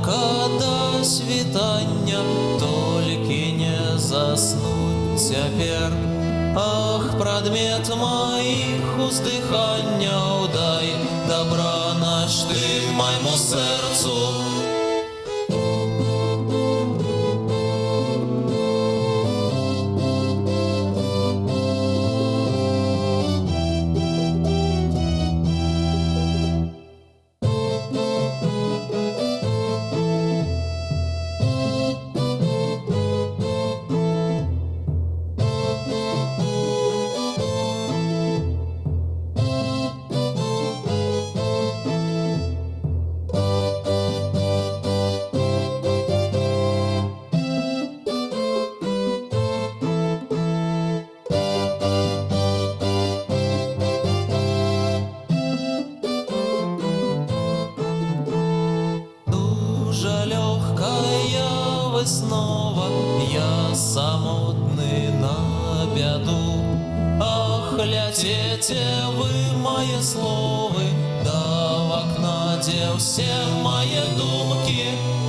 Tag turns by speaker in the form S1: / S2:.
S1: лёгка до світання, толькі не заснуть цяпер. Ах, прадмет маіх уздыханняў, дай добра наш ты майму сэрцу. Дуже легкая веснова, я самотный на бяду. Ах, ляцеце вы мои словы, да в окна, где все мои думки.